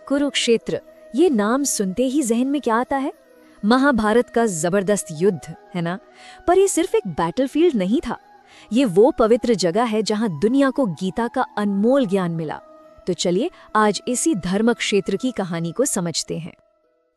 कुरुक्षेत्र, ये नाम सुनते ही जहन में क्या आता है? महाभारत का जबरदस्त युद्ध, है ना? पर ये सिर्फ एक बैटलफील्ड नहीं था। ये वो पवित्र जगह है जहां दुनिया को गीता का अनमोल ज्ञान मिला। तो चलिए आज इसी धर्म क्षेत्र की कहानी को समझते हैं।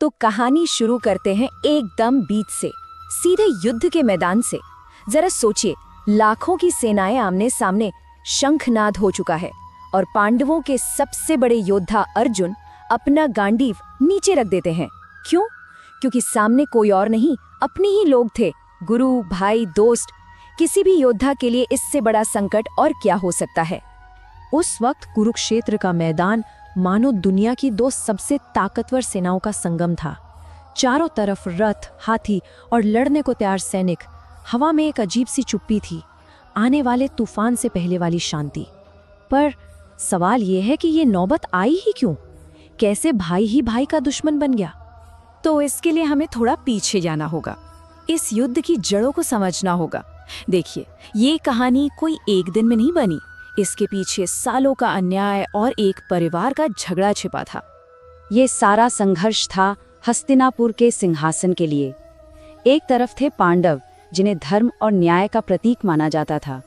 तो कहानी शुरू करते हैं एकदम बीच से, सीधे युद्ध के मैदान से। जरा सोचिए, लाखों की सेनाएं आमने सामने, शंखनाद हो चुका है और पांडवों के सबसे बड़े योद्धा अर्जुन अपना गांडीव नीचे रख देते हैं। क्यों? क्योंकि सामने कोई और नहीं, अपने ही लोग थे, गुरु, भाई, दोस्त। किसी भी योद्धा के लिए इससे बड़ा संकट और क्या हो सकता है। उस वक्त कुरुक्षेत्र का मैदान मानो दुनिया की दो सबसे ताकतवर सेनाओं का संगम था। चारों तरफ रथ, हाथी और लड़ने को तैयार सैनिक। हवा में एक अजीब सी चुप्पी थी, आने वाले तूफान से पहले वाली शांति। पर सवाल ये है कि ये नौबत आई ही क्यों? कैसे भाई ही भाई का दुश्मन बन गया? तो इसके लिए हमें थोड़ा पीछे जाना होगा, इस युद्ध की जड़ों को समझना होगा। देखिए, ये कहानी कोई एक दिन में नहीं बनी। इसके पीछे सालों का अन्याय और एक परिवार का झगड़ा छिपा था। ये सारा संघर्ष था हस्तिनापुर के सिंहासन के लिए। एक तरफ थे पांडव, जिन्हें धर्म और न्याय का प्रतीक माना जाता था,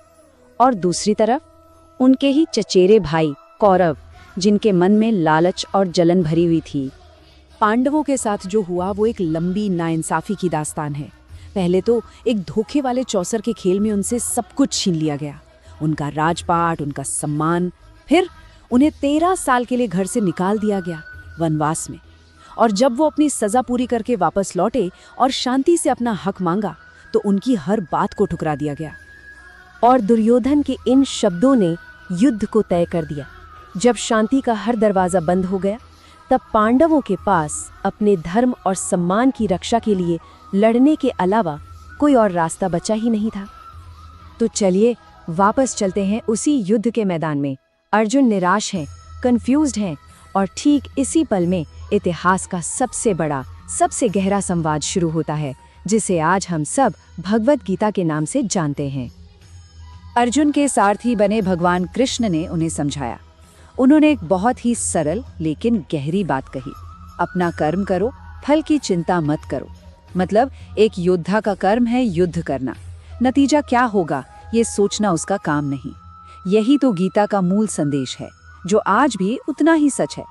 और दूसरी तरफ उनके ही चचेरे भाई कौरव, जिनके मन में लालच और जलन भरी हुई थी। पांडवों के साथ जो हुआ वो एक लंबी नाइंसाफी की दास्तान है। पहले तो एक धोखे वाले चौसर के खेल में उनसे सब कुछ छीन लिया गया, उनका राजपाट, उनका सम्मान। फिर उन्हें 13 साल के लिए घर से निकाल दिया गया, वनवास में। और जब वो अपनी सजा पूरी करके वापस लौटे और शांति से अपना हक मांगा, तो उनकी हर बात को ठुकरा दिया गया। और दुर्योधन के इन शब्दों ने युद्ध को तय कर दिया। जब शांति का हर दरवाजा बंद हो गया, तब पांडवों के पास अपने धर्म और सम्मान की रक्षा के लिए लड़ने के अलावा कोई और रास्ता बचा ही नहीं था। तो चलिए वापस चलते हैं उसी युद्ध के मैदान में। अर्जुन निराश हैं, कंफ्यूज्ड हैं, और ठीक इसी पल में इतिहास का सबसे बड़ा, सबसे गहरा संवाद शुरू होता है, जिसे आज हम सब भगवद गीता के नाम से जानते हैं। अर्जुन के सारथी बने भगवान कृष्ण ने उन्हें समझाया। उन्होंने एक बहुत ही सरल लेकिन गहरी बात कही। अपना कर्म करो, फल की चिंता मत करो। मतलब एक योद्धा का कर्म है युद्ध करना, नतीजा क्या होगा ये सोचना उसका काम नहीं। यही तो गीता का मूल संदेश है, जो आज भी उतना ही सच है।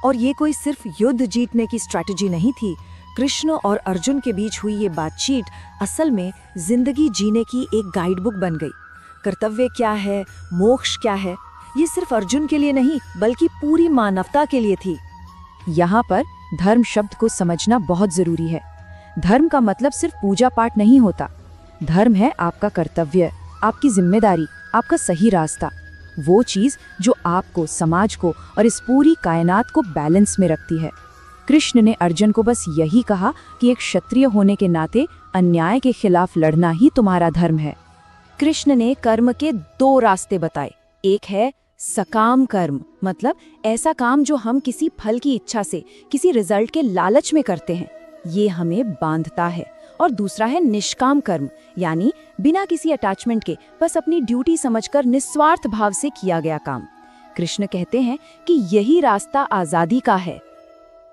और ये कोई सिर्फ युद्ध जीतने की स्ट्रैटेजी नहीं थी। कृष्ण और अर्जुन के बीच हुई ये बातचीत असल में जिंदगी जीने की एक गाइडबुक बन गई। कर्तव्य क्या है, मोक्ष क्या है, ये सिर्फ अर्जुन के लिए नहीं बल्कि पूरी मानवता के लिए थी। यहाँ पर धर्म शब्द को समझना बहुत जरूरी है। धर्म का मतलब सिर्फ पूजा पाठ नहीं होता। धर्म है आपका कर्तव्य, आपकी जिम्मेदारी, आपका सही रास्ता, वो चीज जो आपको, समाज को और इस पूरी कायनात को बैलेंस में रखती है। कृष्ण ने अर्जुन को बस यही कहा कि एक क्षत्रिय होने के नाते अन्याय के खिलाफ लड़ना ही तुम्हारा धर्म है। कृष्ण ने कर्म के 2 रास्ते बताए। एक है सकाम कर्म, मतलब ऐसा काम जो हम किसी फल की इच्छा से, किसी रिजल्ट के लालच में करते हैं, ये हमें बांधता है। और दूसरा है निष्काम कर्म, यानी बिना किसी अटैचमेंट के, बस अपनी ड्यूटी समझकर निस्वार्थ भाव से किया गया काम। कृष्ण कहते हैं कि यही रास्ता आजादी का है।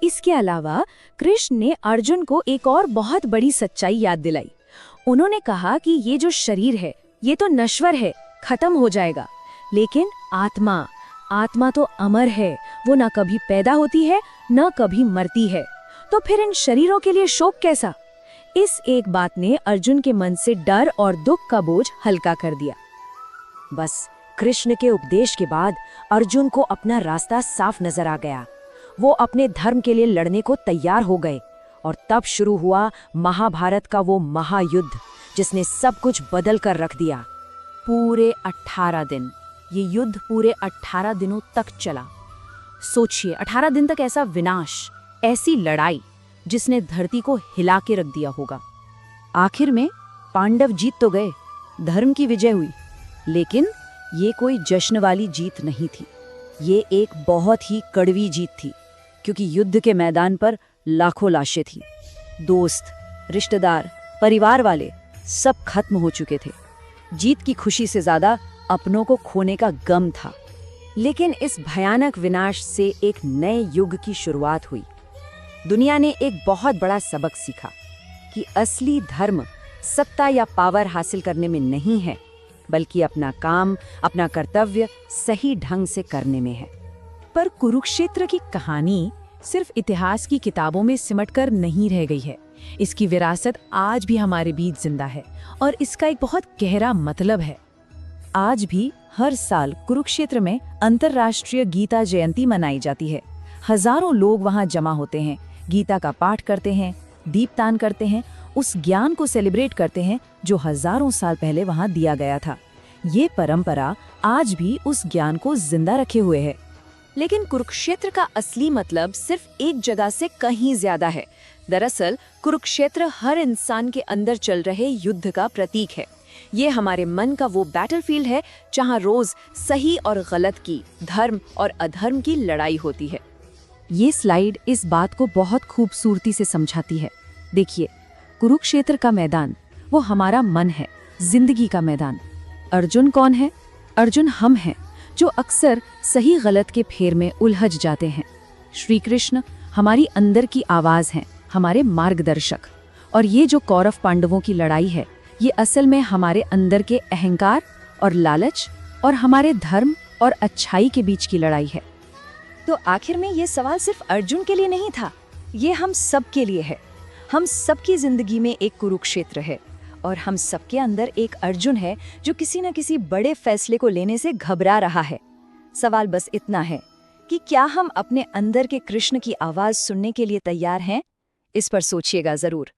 इसके अलावा कृष्ण ने अर्जुन को एक और बहुत बड़ी सच्चाई याद दिलाई। उन्होंने कहा कि ये जो शरीर है ये तो नश्वर है, खत्म हो जाएगा, लेकिन आत्मा तो अमर है। वो ना कभी पैदा होती है, ना कभी मरती है। तो फिर इन शरीरों के लिए शोक कैसा? इस एक बात ने अर्जुन के मन से डर और दुख का बोझ हल्का कर दिया। बस कृष्ण के उपदेश के बाद अर्जुन को अपना रास्ता साफ नजर आ गया। वो अपने धर्म के लिए लड़ने को तैयार हो गए। और तब शुरू हुआ महाभारत का वो महायुद्ध, जिसने सब कुछ बदल कर रख दिया। पूरे 18 दिन ये युद्ध पूरे 18 दिनों तक चला। सोचिए, 18 दिन तक ऐसा विनाश, ऐसी लड़ाई जिसने धरती को हिला के रख दिया होगा। आखिर में पांडव जीत तो गए, धर्म की विजय हुई, लेकिन ये कोई जश्न वाली जीत नहीं थी। ये एक बहुत ही कड़वी जीत थी, क्योंकि युद्ध के मैदान पर लाखों लाशें थी। दोस्त, रिश्तेदार, परिवार वाले सब खत्म हो चुके थे। जीत की खुशी से ज्यादा अपनों को खोने का गम था। लेकिन इस भयानक विनाश से एक नए युग की शुरुआत हुई। दुनिया ने एक बहुत बड़ा सबक सीखा कि असली धर्म सत्ता या पावर हासिल करने में नहीं है, बल्कि अपना काम, अपना कर्तव्य सही ढंग से करने में है। पर कुरुक्षेत्र की कहानी सिर्फ इतिहास की किताबों में सिमटकर नहीं रह गई है। इसकी विरासत आज भी हमारे बीच जिंदा है और इसका एक बहुत गहरा मतलब है। आज भी हर साल कुरुक्षेत्र में अंतर्राष्ट्रीय गीता जयंती मनाई जाती है। हजारों लोग वहां जमा होते हैं, गीता का पाठ करते हैं, दीपदान करते हैं, उस ज्ञान को सेलिब्रेट करते हैं जो हजारों साल पहले वहां दिया गया था। ये परंपरा आज भी उस ज्ञान को जिंदा रखे हुए है। लेकिन कुरुक्षेत्र का असली मतलब सिर्फ एक जगह से कहीं ज्यादा है। दरअसल कुरुक्षेत्र हर इंसान के अंदर चल रहे युद्ध का प्रतीक है। ये हमारे मन का वो बैटलफील्ड है जहां रोज सही और गलत की, धर्म और अधर्म की लड़ाई होती है। ये स्लाइड इस बात को बहुत खूबसूरती से समझाती है। देखिए, कुरुक्षेत्र का मैदान वो हमारा मन है, जिंदगी का मैदान। अर्जुन कौन है? अर्जुन हम हैं, जो अक्सर सही गलत के फेर में उलझ जाते हैं। श्री कृष्ण हमारी अंदर की आवाज हैं, हमारे मार्गदर्शक। और ये जो कौरव पांडवों की लड़ाई है, ये असल में हमारे अंदर के अहंकार और लालच और हमारे धर्म और अच्छाई के बीच की लड़ाई है। तो आखिर में ये सवाल सिर्फ अर्जुन के लिए नहीं था, ये हम सब के लिए है। हम सबकी जिंदगी में एक कुरुक्षेत्र है और हम सबके अंदर एक अर्जुन है जो किसी न किसी बड़े फैसले को लेने से घबरा रहा है। सवाल बस इतना है कि क्या हम अपने अंदर के कृष्ण की आवाज सुनने के लिए तैयार हैं? इस पर सोचिएगा जरूर।